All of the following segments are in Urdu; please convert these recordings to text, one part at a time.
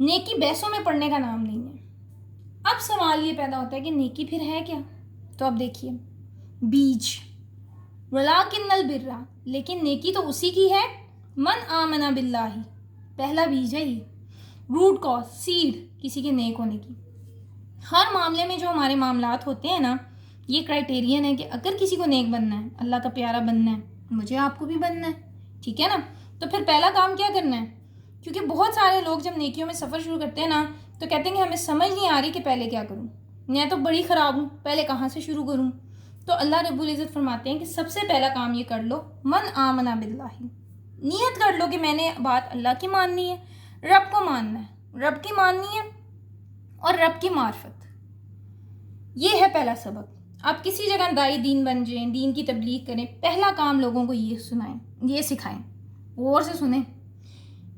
نیکی بحثوں میں پڑھنے کا نام نہیں ہے۔ اب سوال یہ پیدا ہوتا ہے کہ نیکی پھر ہے کیا؟ تو اب دیکھیے، بیج وَلَٰكِنَّ الْبِرَّ، لیکن نیکی تو اسی کی ہے من آمن باللہ، پہلا بیج ہے یہ، روٹ کاز، سیڈ کسی کے نیک ہونے کی۔ ہر معاملے میں جو ہمارے معاملات ہوتے ہیں نا، یہ کرائٹیرین ہے کہ اگر کسی کو نیک بننا ہے، اللہ کا پیارا بننا ہے، مجھے آپ کو بھی بننا ہے، ٹھیک ہے نا، تو پھر پہلا کام کیا کرنا ہے؟ کیونکہ بہت سارے لوگ جب نیکیوں میں سفر شروع کرتے ہیں نا تو کہتے ہیں کہ ہمیں سمجھ نہیں آ رہی کہ پہلے کیا کروں، میں تو بڑی خراب ہوں، پہلے کہاں سے شروع کروں؟ تو اللہ رب العزت فرماتے ہیں کہ سب سے پہلا کام یہ کر لو، من آمنا باللہ، نیت کر لو کہ میں نے بات اللہ کی ماننی ہے، رب کو ماننا ہے، رب کی ماننی ہے اور رب کی معرفت، یہ ہے پہلا سبق۔ آپ کسی جگہ دائی دین بن جائیں، دین کی تبلیغ کریں، پہلا کام لوگوں کو یہ سنائیں، یہ سکھائیں، غور سے سنیں۔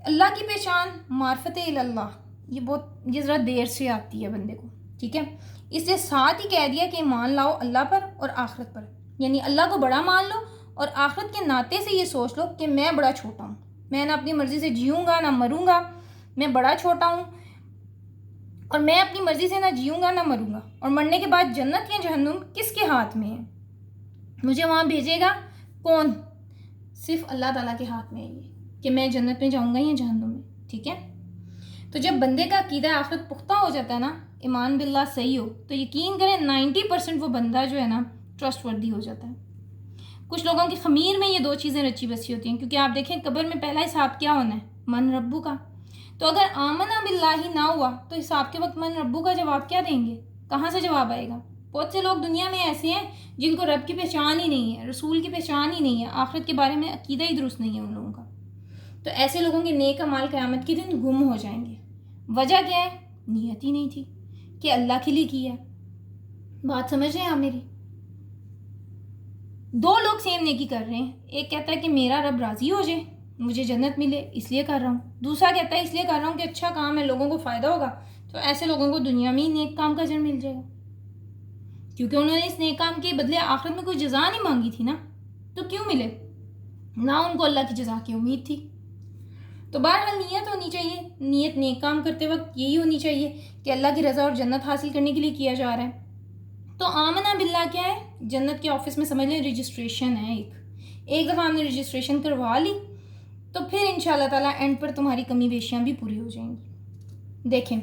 اللہ کی پہچان، معرفت اللہ، یہ ذرا دیر سے آتی ہے بندے کو، ٹھیک ہے، اس سے ساتھ ہی کہہ دیا کہ ایمان لاؤ اللہ پر اور آخرت پر، یعنی اللہ کو بڑا مان لو اور آخرت کے ناطے سے یہ سوچ لو کہ میں بڑا چھوٹا ہوں، میں نہ اپنی مرضی سے جیوں گا نہ مروں گا، میں بڑا چھوٹا ہوں اور میں اپنی مرضی سے نہ جیوں گا نہ مروں گا، اور مرنے کے بعد جنت یا جہنم کس کے ہاتھ میں ہے؟ مجھے وہاں بھیجے گا کون؟ صرف اللہ تعالیٰ کے ہاتھ میں ہے یہ کہ میں جنت میں جاؤں گا یا جہنم میں، ٹھیک ہے۔ تو جب بندے کا عقیدہ آخرت پختہ ہو جاتا ہے نا، ایمان باللہ صحیح ہو، تو یقین کریں 90% وہ بندہ جو ہے نا ٹرسٹ وردی ہو جاتا ہے۔ کچھ لوگوں کی خمیر میں یہ دو چیزیں رچی بسی ہوتی ہیں، کیونکہ آپ دیکھیں قبر میں پہلا حساب کیا ہونا ہے؟ من ربو کا۔ تو اگر آمنا باللہ نہ ہوا تو حساب کے وقت من ربو کا جواب کیا دیں گے؟ کہاں سے جواب آئے گا؟ بہت سے لوگ دنیا میں ایسے ہیں جن کو رب کی پہچان ہی نہیں ہے، رسول کی پہچان ہی نہیں ہے، آخرت کے بارے میں عقیدہ ہی درست نہیں ہے ان لوگوں کا۔ تو ایسے لوگوں کے نیک اعمال قیامت کے دن گم ہو جائیں گے۔ وجہ کیا ہے؟ نیت ہی نہیں تھی کہ اللہ کے لیے کی ہے۔ بات سمجھ رہے ہیں آپ میری؟ دو لوگ سیم نیکی کر رہے ہیں، ایک کہتا ہے کہ میرا رب راضی ہو جائے، مجھے جنت ملے اس لیے کر رہا ہوں، دوسرا کہتا ہے اس لیے کر رہا ہوں کہ اچھا کام ہے، لوگوں کو فائدہ ہوگا۔ تو ایسے لوگوں کو دنیا میں ہی نیک کام کا اجر مل جائے گا، کیونکہ انہوں نے اس نیک کام کے بدلے آخرت میں کوئی جزا نہیں مانگی تھی نا، تو کیوں ملے؟ نہ ان کو اللہ کی جزا کی امید تھی۔ تو بہرحال نیت ہونی چاہیے، نیت نیک کام کرتے وقت یہی ہونی چاہیے کہ اللہ کی رضا اور جنت حاصل کرنے کے لیے کیا جا رہا ہے۔ تو آمنا باللہ کیا ہے؟ جنت کے آفس میں سمجھ لیں رجسٹریشن ہے، ایک دفعہ ہم نے رجسٹریشن کروا لی تو پھر انشاءاللہ تعالیٰ اینڈ پر تمہاری کمی بیشیاں بھی پوری ہو جائیں گی۔ دیکھیں،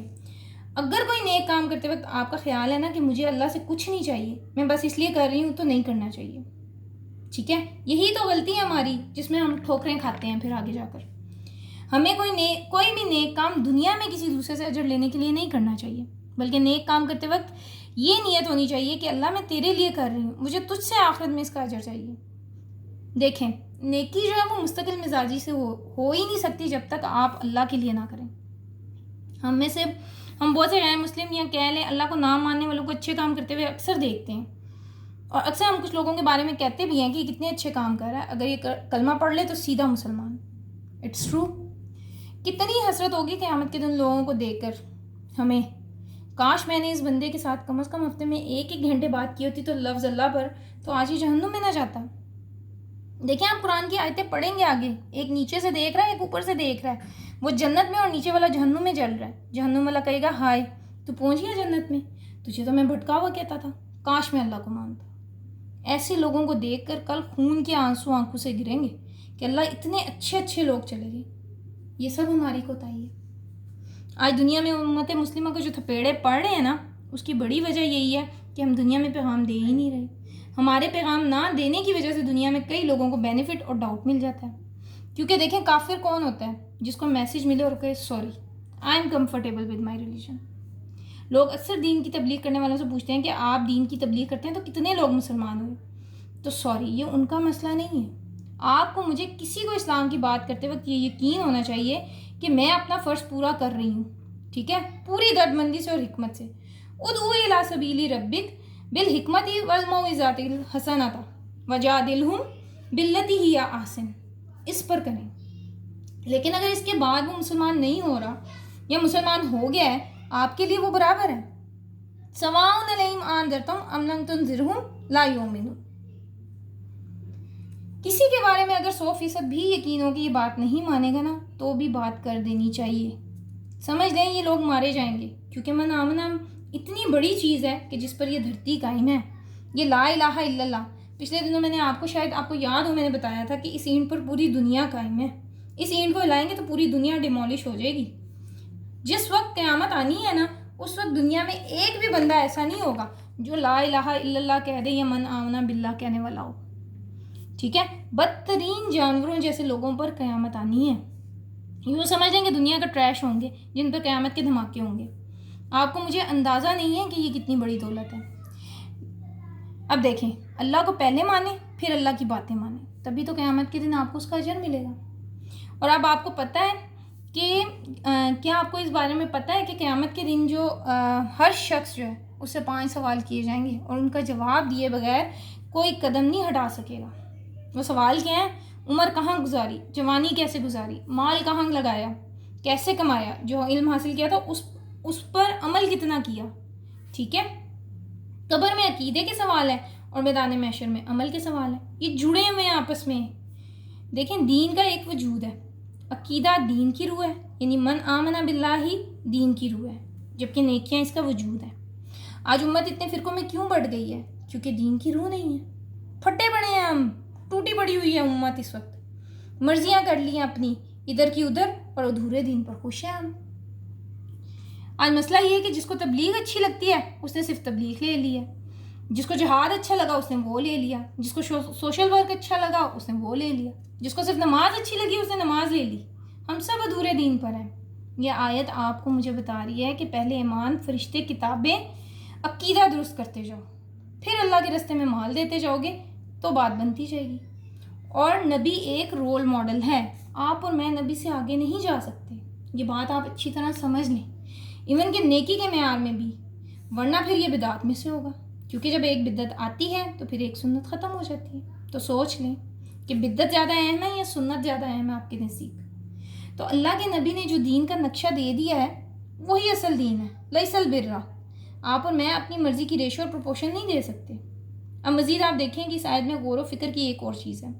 اگر کوئی نیک کام کرتے وقت آپ کا خیال ہے نا کہ مجھے اللہ سے کچھ نہیں چاہیے، میں بس اس لیے کر رہی ہوں، تو نہیں کرنا چاہیے، ٹھیک ہے۔ یہی تو غلطی ہے ہماری جس میں ہم ٹھوکریں کھاتے ہیں پھر آگے جا کر۔ ہمیں کوئی بھی نیک کام دنیا میں کسی دوسرے سے اجر لینے کے لیے نہیں کرنا چاہیے، بلکہ نیک کام کرتے وقت یہ نیت ہونی چاہیے کہ اللہ میں تیرے لیے کر رہی ہوں، مجھے تجھ سے آخرت میں اس کا اجر چاہیے۔ دیکھیں، نیکی جو ہے وہ مستقل مزاجی سے ہو ہی نہیں سکتی جب تک آپ اللہ کے لیے نہ کریں۔ ہم بہت سے غیر مسلم یا کہہ لیں اللہ کو نہ ماننے والوں کو اچھے کام کرتے ہوئے اکثر دیکھتے ہیں، اور اکثر ہم کچھ لوگوں کے بارے میں کہتے بھی ہیں کہ کتنے اچھے کام کر رہا ہے، اگر یہ کلمہ پڑھ لے تو سیدھا مسلمان۔ It's true. کتنی حسرت ہوگی قیامت کے دن لوگوں کو دیکھ کر ہمیں، کاش میں نے اس بندے کے ساتھ کم از کم ہفتے میں 1 گھنٹے بات کی ہوتی تو لفظ اللہ پر، تو آج ہی جہنم میں نہ جاتا۔ دیکھیں، آپ قرآن کی آیتیں پڑھیں گے آگے، ایک نیچے سے دیکھ رہا ہے، ایک اوپر سے دیکھ رہا ہے، وہ جنت میں اور نیچے والا جہنم میں جل رہا ہے۔ جہنم والا کہے گا ہائے تو پہنچ گیا جنت میں، تجھے تو میں بھٹکا ہوا کہتا تھا، کاش میں اللہ کو مانتا۔ ایسے لوگوں کو دیکھ کر کل خون کے آنسو آنکھوں سے گریں گے کہ اللہ اتنے اچھے اچھے لوگ چلے گئے۔ یہ سب ہماری کوتاہی ہے۔ آج دنیا میں امت مسلمہ کو جو تھپیڑے پڑ رہے ہیں نا، اس کی بڑی وجہ یہی ہے کہ ہم دنیا میں پیغام دے ہی نہیں رہے۔ ہمارے پیغام نہ دینے کی وجہ سے دنیا میں کئی لوگوں کو بینیفٹ اور ڈاؤٹ مل جاتا ہے، کیونکہ دیکھیں کافر کون ہوتا ہے؟ جس کو میسیج ملے اور کہے sorry I am comfortable with my religion. لوگ اکثر دین کی تبلیغ کرنے والوں سے پوچھتے ہیں کہ آپ دین کی تبلیغ کرتے ہیں تو کتنے لوگ مسلمان ہوئے؟ تو سوری، یہ ان کا مسئلہ نہیں ہے۔ آپ کو مجھے کسی کو اسلام کی بات کرتے وقت یہ یقین ہونا چاہیے کہ میں اپنا فرض پورا کر رہی ہوں، ٹھیک ہے، پوری دردمندی سے اور حکمت سے۔ ادعو الی سبیل ربک بالحکمت والموعظۃ الحسنۃ وجادلہم باللتی ہی احسن، اس پر کریں۔ لیکن اگر اس کے بعد وہ مسلمان نہیں ہو رہا یا مسلمان ہو گیا ہے، آپ کے لیے وہ برابر ہے۔ سواء علیہم انذرتہم ام لم تنذرہم لا یؤمنون۔ کسی کے بارے میں اگر 100% بھی یقین ہو کہ یہ بات نہیں مانے گا نا، تو بھی بات کر دینی چاہیے۔ سمجھ لیں یہ لوگ مارے جائیں گے، کیونکہ من آمنا اتنی بڑی چیز ہے کہ جس پر یہ دھرتی قائم ہے. یہ لا الہ الا اللہ، پچھلے دنوں میں نے آپ کو، شاید آپ کو یاد ہو، میں نے بتایا تھا کہ اس اینٹ پر پوری دنیا قائم ہے. اس اینٹ کو ہلائیں گے تو پوری دنیا ڈیمولش ہو جائے گی. جس وقت قیامت آنی ہے نا، اس وقت دنیا میں ایک بھی بندہ ایسا نہیں ہوگا جو لا الہ الا اللہ کہہ دے یا من آمنا باللہ کہنے والا ہو. ٹھیک ہے، بدترین جانوروں جیسے لوگوں پر قیامت آنی ہے. یوں سمجھ لیں کہ دنیا کا ٹریش ہوں گے جن پر قیامت کے دھماکے ہوں گے. آپ کو مجھے اندازہ نہیں ہے کہ یہ کتنی بڑی دولت ہے. اب دیکھیں، اللہ کو پہلے مانیں پھر اللہ کی باتیں مانیں، تبھی تو قیامت کے دن آپ کو اس کا اجر ملے گا. اور اب آپ کو پتہ ہے کہ کیا آپ کو اس بارے میں پتہ ہے کہ قیامت کے دن جو ہر شخص جو ہے اس سے 5 سوال کیے جائیں گے اور ان کا جواب دیے بغیر کوئی قدم نہیں ہٹا سکے گا. وہ سوال کیا ہیں؟ عمر کہاں گزاری، جوانی کیسے گزاری، مال کہاں لگایا، کیسے کمایا، جو علم حاصل کیا تھا اس پر عمل کتنا کیا. ٹھیک ہے، قبر میں عقیدے کے سوال ہے اور میدان محشر میں عمل کے سوال ہے. یہ جڑے ہوئے ہیں آپس میں. دیکھیں، دین کا ایک وجود ہے، عقیدہ دین کی روح ہے، یعنی من آمنا باللہ ہی دین کی روح ہے، جبکہ نیکیاں اس کا وجود ہے. آج امت اتنے فرقوں میں کیوں بڑھ گئی ہے؟ کیونکہ دین کی روح نہیں ہے. پھٹے پڑے ہیں ہم، ٹوٹی پڑی ہوئی ہے امت اس وقت. مرضیاں کر لی ہیں اپنی ادھر کی ادھر اور ادھورے دین پر خوش ہیں ہم. آج مسئلہ یہ ہے کہ جس کو تبلیغ اچھی لگتی ہے اس نے صرف تبلیغ لے لی ہے، جس کو جہاد اچھا لگا اس نے وہ لے لیا، جس کو سوشل ورک اچھا لگا اس نے وہ لے لیا، جس کو صرف نماز اچھی لگی اس نے نماز لے لی. ہم سب ادھورے دین پر ہیں. یہ آیت آپ کو مجھے بتا رہی ہے کہ پہلے ایمان، فرشتے، کتابیں، عقیدہ درست کرتے جاؤ، پھر اللہ کے رستے میں مال دیتے جاؤ گے تو بات بنتی جائے گی. اور نبی ایک رول ماڈل ہے. آپ اور میں نبی سے آگے نہیں جا سکتے. یہ بات آپ اچھی طرح سمجھ لیں، ایون کہ نیکی کے معیار میں بھی، ورنہ پھر یہ بدعت میں سے ہوگا. کیونکہ جب ایک بدعت آتی ہے تو پھر ایک سنت ختم ہو جاتی ہے. تو سوچ لیں کہ بدعت زیادہ اہم ہے یا سنت زیادہ اہم ہے آپ کے نزدیک. تو اللہ کے نبی نے جو دین کا نقشہ دے دیا ہے وہی اصل دین ہے. لیس البر. آپ اور میں اپنی مرضی کی ریشو اور پروپورشن نہیں دے سکتے. اب مزید آپ دیکھیں کہ اس آیت میں غور و فکر کی ایک اور چیز ہے.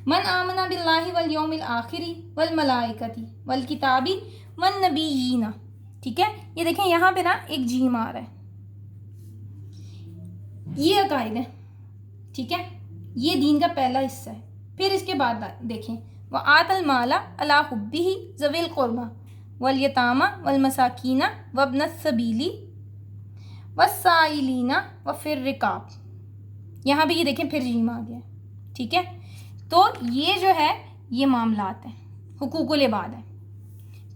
من آمنا باللہ والیوم الآخری والملائکتی والکتابی والنبیین. ٹھیک ہے، یہ دیکھیں یہاں پہ نا ایک جیم آ رہا ہے، یہ عقائد ہے. ٹھیک ہے، یہ دین کا پہلا حصہ ہے. پھر اس کے بعد دیکھیں وآت المال علی حبہ ذوی القربى والیتامى والمساکین وابن السبیل والسائلین وفی الرقاب. یہاں بھی یہ دیکھیں پھر جیم آ گیا. ٹھیک ہے، تو یہ جو ہے یہ معاملات ہیں، حقوق العباد ہیں.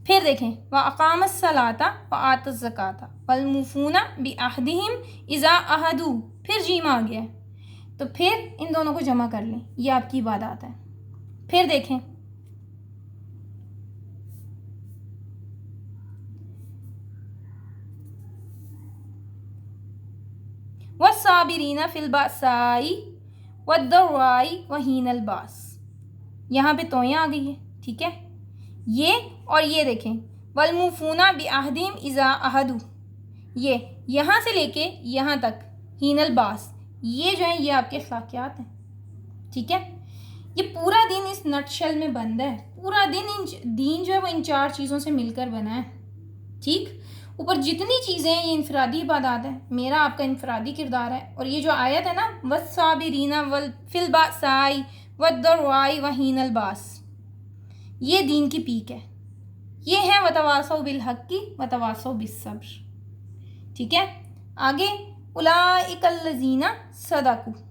پھر دیکھیں وَأَقَامَ الصَّلَاةَ وَآتَ الزَّكَاةَ وَالْمُوفُونَ بِعَهْدِهِمْ إِذَا عَاهَدُوا. پھر جیم آ گیا. تو پھر ان دونوں کو جمع کر لیں، یہ آپ کی عبادات ہے. پھر دیکھیں وَالصَّابِرِينَ فِي الْبَأْسَاءِ وَالضَّرَّاءِ وَحِينَ الْبَأْسِ. یہاں پہ توئیں آ گئی ہے. ٹھیک ہے، یہ اور یہ دیکھیں وَالْمُوفُونَ بِعَهْدِهِمْ إِذَا عَاهَدُوا. یہ یہاں سے لے کے یہاں تک حین الباس، یہ جو ہیں یہ آپ کے اخلاقیات ہیں. ٹھیک ہے، یہ پورا دین اس نٹ شل میں بند ہے. پورا دین جو ہے وہ ان 4 چیزوں سے مل کر بنا ہے. ٹھیک، اوپر جتنی چیزیں ہیں یہ انفرادی عبادات ہیں، میرا آپ کا انفرادی کردار ہے. اور یہ جو آیت ہے نا وَالصَّابِرِينَ فِي الْبَأْسَاءِ وَالضَّرَّاءِ وَحِينَ الْبَأْسِ، یہ دین کی پیک ہے. یہ ہے وَتَوَاصَوْا بِالْحَقِّ وَتَوَاصَوْا بِالصَّبْرِ. ٹھیک ہے، آگے اُولَٰئِکَ الَّذِینَ صَدَقُوا.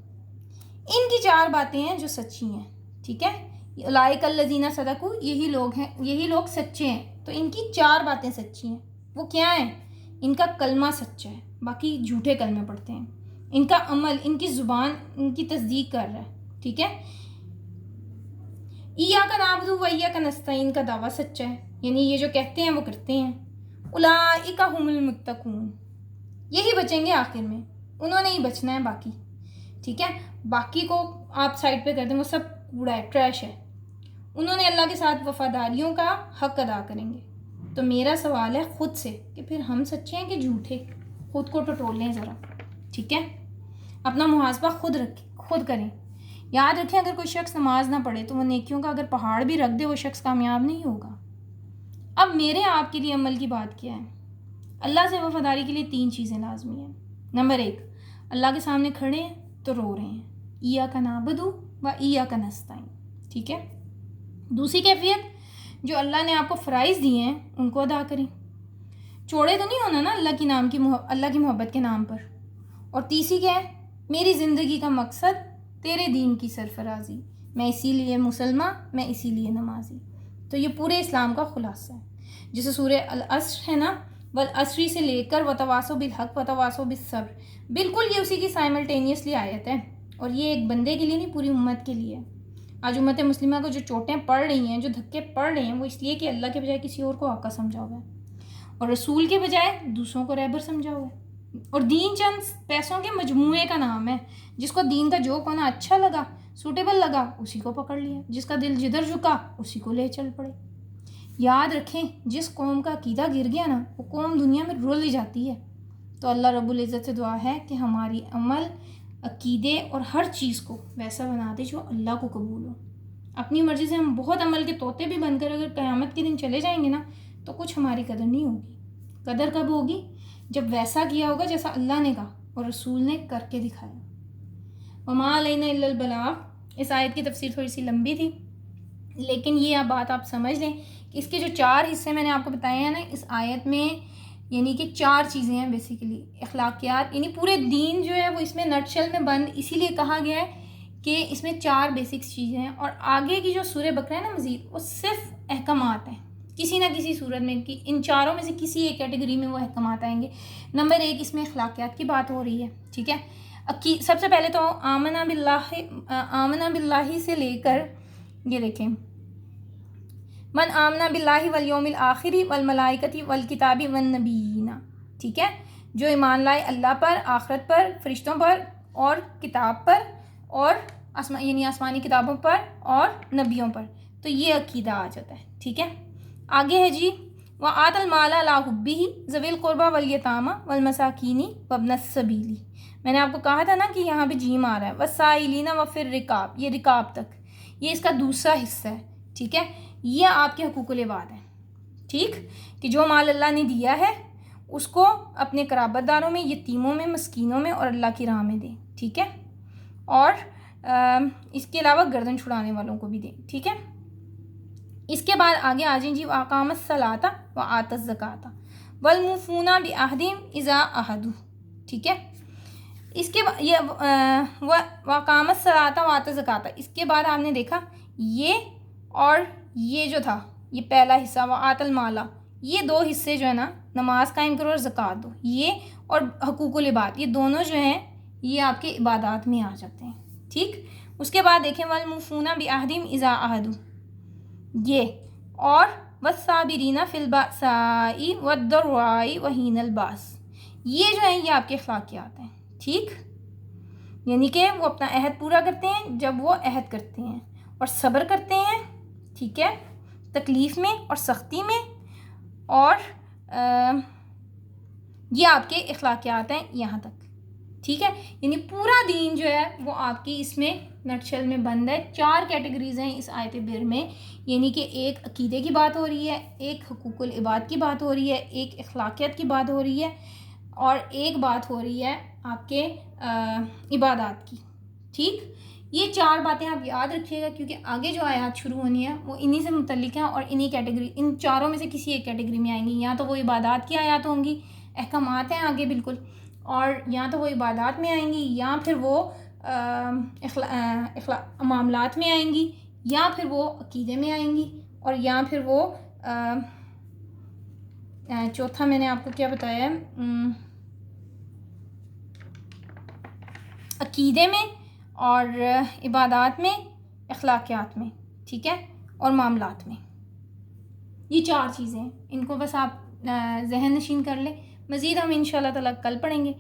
ان کی 4 باتیں ہیں جو سچی ہیں. ٹھیک ہے، اولئک الذین صدقوا، یہی لوگ ہیں، یہی لوگ سچے ہیں. تو ان کی 4 باتیں سچی ہیں. وہ کیا ہیں؟ ان کا کلمہ سچا ہے، باقی جھوٹے کلمے پڑھتے ہیں. ان کا عمل، ان کی زبان ان کی تصدیق کر رہا ہے. ٹھیک ہے، ایاک نعبد و ایاک نستعین کا دعویٰ سچا ہے، یعنی یہ جو کہتے ہیں وہ کرتے ہیں. اولئک هم المتقون، یہی بچیں گے آخر میں، انہوں نے ہی بچنا ہے باقی. ٹھیک ہے، باقی کو آپ سائڈ پہ کر دیں، وہ سب کوڑا ہے، ٹریش ہے. انہوں نے اللہ کے ساتھ وفاداریوں کا حق ادا کریں گے. تو میرا سوال ہے خود سے کہ پھر ہم سچے ہیں کہ جھوٹے؟ خود کو ٹٹول لیں ذرا. ٹھیک ہے، اپنا محاسبہ خود کریں. یاد رکھیں اگر کوئی شخص نماز نہ پڑھے تو وہ نیکیوں کا اگر پہاڑ بھی رکھ دے وہ شخص کامیاب نہیں ہوگا. اب میرے آپ کے لیے عمل کی بات کیا ہے؟ اللہ سے وفاداری کے لیے 3 چیزیں لازمی ہیں. نمبر 1، اللہ کے سامنے کھڑے ہیں تو رو رہے ہیں، ایاک نعبد و ایاک نستعین. ٹھیک ہے. دوسری کیفیت، جو اللہ نے آپ کو فرائض دیے ہیں ان کو ادا کریں، چوڑے تو نہیں ہونا نا اللہ کی محبت کے نام پر. اور تیسری کیا ہے؟ میری زندگی کا مقصد تیرے دین کی سرفرازی، میں اسی لیے مسلمان، میں اسی لیے نمازی. تو یہ پورے اسلام کا خلاصہ ہے. جیسے سورہ العصر ہے نا، والعصر سے لے کر وتواصوا بالحق وتواصوا بالصبر، بالکل یہ اسی کی سائملٹینیسلی آیت ہے. اور یہ ایک بندے کے لیے نہیں، پوری امت کے لیے. آج امت مسلمہ کو جو چوٹیں پڑ رہی ہیں، جو دھکے پڑ رہے ہیں، وہ اس لیے کہ اللہ کے بجائے کسی اور کو آقا سمجھا ہوا ہے، اور رسول کے بجائے دوسروں کو رہبر سمجھا ہوا ہے. اور دین چند پیسوں کے مجموعے کا نام ہے. جس کو دین کا جو کونا اچھا لگا، سوٹیبل لگا، اسی کو پکڑ لیا. جس کا دل جدھر جھکا اسی کو لے چل پڑے. یاد رکھیں، جس قوم کا عقیدہ گر گیا نا، وہ قوم دنیا میں رل جاتی ہے. تو اللہ رب العزت سے دعا ہے کہ ہماری عمل، عقیدے اور ہر چیز کو ویسا بنا دے جو اللہ کو قبول ہو. اپنی مرضی سے ہم بہت عمل کے طوطے بھی بن کر اگر قیامت کے دن چلے جائیں گے نا، تو کچھ ہماری قدر نہیں ہوگی. قدر کب ہوگی؟ جب ویسا کیا ہوگا جیسا اللہ نے کہا اور رسول نے کر کے دکھایا. وما علینا الا البلاغ. اس آیت کی تفسیر تھوڑی سی لمبی تھی، لیکن یہ بات آپ سمجھ لیں کہ اس کے جو 4 حصے میں نے آپ کو بتائے ہیں نا اس آیت میں، یعنی کہ 4 چیزیں ہیں بیسیکلی. اخلاقیات، یعنی پورے دین جو ہے وہ اس میں نٹ شیل میں بند اسی لیے کہا گیا ہے کہ اس میں 4 بیسکس چیزیں ہیں. اور آگے کی جو سورہ بقرہ ہے نا مزید، وہ صرف احکامات ہیں، کسی نہ کسی صورت میں ان 4 میں سے کسی ایک کیٹیگری میں وہ احکامات آئیں گے. نمبر 1، اس میں اخلاقیات کی بات ہو رہی ہے. ٹھیک ہے. سب سے پہلے تو آمنا باللہ سے لے کر یہ دیکھیں، من آمنا باللہ والیوم الآخر والملائکۃ والکتاب والنبیین. ٹھیک ہے. جو ایمان لائے اللہ پر، آخرت پر، فرشتوں پر اور کتاب پر، اور یعنی آسمانی کتابوں پر اور نبیوں پر. تو یہ عقیدہ آ جاتا ہے. ٹھیک ہے. آگے ہے جی، وآت المال علی حبہ ذوی القربى والیتامى والمساکین وابن السبیل. میں نے آپ کو کہا تھا نا کہ یہاں پہ جیم آ رہا ہے، والسائلین وفی الرقاب، یہ رقاب تک، یہ اس کا دوسرا حصہ ہے. ٹھیک ہے. یہ آپ کے حقوق العباد ہیں. ٹھیک، کہ جو مال اللہ نے دیا ہے اس کو اپنے قرابت داروں میں، یتیموں میں، مسکینوں میں اور اللہ کی راہ میں دیں. ٹھیک ہے. اور اس کے علاوہ گردن چھڑانے والوں کو بھی دیں. ٹھیک ہے. اس کے بعد آگے آ جائیں جی، وَأَقَامَ الصَّلَاةَ وَآتَى الزَّكَاةَ وَالْمُوفُونَ بِعَهْدِهِمْ إِذَا عَاهَدُوا. ٹھیک ہے. اس کے بعد یہ وَأَقَامَ الصَّلَاةَ وَآتَى الزَّكَاةَ، اس کے بعد آپ نے دیکھا یہ اور یہ جو تھا، یہ پہلا حصہ وَآتَى الْمَالَ، یہ 2 حصے جو ہے نا، نماز قائم کرو اور زکوٰۃ دو، یہ اور حقوق العباد، یہ دونوں جو ہیں یہ آپ کے عبادات میں آ جاتے ہیں. ٹھیک. اس کے بعد دیکھیں وَالْمُوفُونَ بِعَهْدِهِمْ إِذَا عَاهَدُوا، یہ اور والصابرین فی البأساء والضراء وحین الباس، یہ جو ہیں یہ آپ کے اخلاقیات ہیں. ٹھیک. یعنی کہ وہ اپنا عہد پورا کرتے ہیں جب وہ عہد کرتے ہیں، اور صبر کرتے ہیں. ٹھیک ہے. تکلیف میں اور سختی میں. اور یہ آپ کے اخلاقیات ہیں یہاں تک. ٹھیک ہے. یعنی پورا دین جو ہے وہ آپ کی اس میں نٹ شیل میں بند ہے. 4 کیٹیگریز ہیں اس آیت بر میں، یعنی کہ ایک عقیدے کی بات ہو رہی ہے، ایک حقوق العباد کی بات ہو رہی ہے، ایک اخلاقیات کی بات ہو رہی ہے، اور ایک بات ہو رہی ہے آپ کے عبادات کی. ٹھیک. یہ 4 باتیں آپ یاد رکھیے گا، کیونکہ آگے جو آیات شروع ہونی ہیں وہ انہی سے متعلق ہیں، اور انہی کیٹیگری، ان 4 میں سے کسی ایک کیٹیگری میں آئیں گی. یا تو وہ عبادات کی آیات ہوں گی، احکامات ہیں آگے بالکل، اور یا تو وہ عبادات میں آئیں گی، یا پھر وہ معاملات میں آئیں گی، یا پھر وہ عقیدے میں آئیں گی، اور یا پھر وہ چوتھا میں نے آپ کو کیا بتایا ہے، عقیدے میں اور عبادات میں، اخلاقیات میں. ٹھیک ہے. اور معاملات میں. یہ 4 چیزیں ہیں، ان کو بس آپ ذہن نشین کر لیں. مزید ہم انشاءاللہ تعالیٰ کل پڑھیں گے.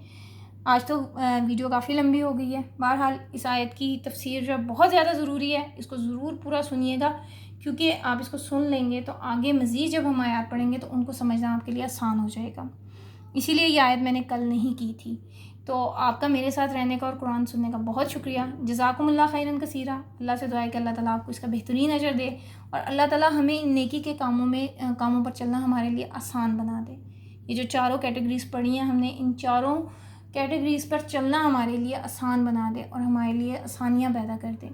آج تو ویڈیو کافی لمبی ہو گئی ہے. بہرحال اس آیت کی تفسیر جو بہت زیادہ ضروری ہے، اس کو ضرور پورا سنیے گا، کیونکہ آپ اس کو سن لیں گے تو آگے مزید جب ہم آیات پڑھیں گے تو ان کو سمجھنا آپ کے لیے آسان ہو جائے گا. اسی لیے یہ آیت میں نے کل نہیں کی تھی، تو آپ کا میرے ساتھ رہنے کا اور قرآن سننے کا بہت شکریہ. جزاکم اللہ خیراً کثیرہ. اللہ سے دعا ہے کہ اللہ تعالیٰ آپ کو اس کا بہترین اجر دے اور اللہ تعالیٰ ہمیں ان نیکی کے کاموں پر چلنا ہمارے لیے آسان بنا دے. یہ جو چاروں کیٹیگریز پڑھی ہیں ہم نے، ان چاروں کیٹیگریز پر چلنا ہمارے لیے آسان بنا دے اور ہمارے لیے آسانیاں پیدا کر دے.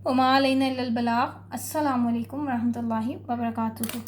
وما علینا الا البلاغ. السلام علیکم ورحمۃ اللہ وبرکاتہ.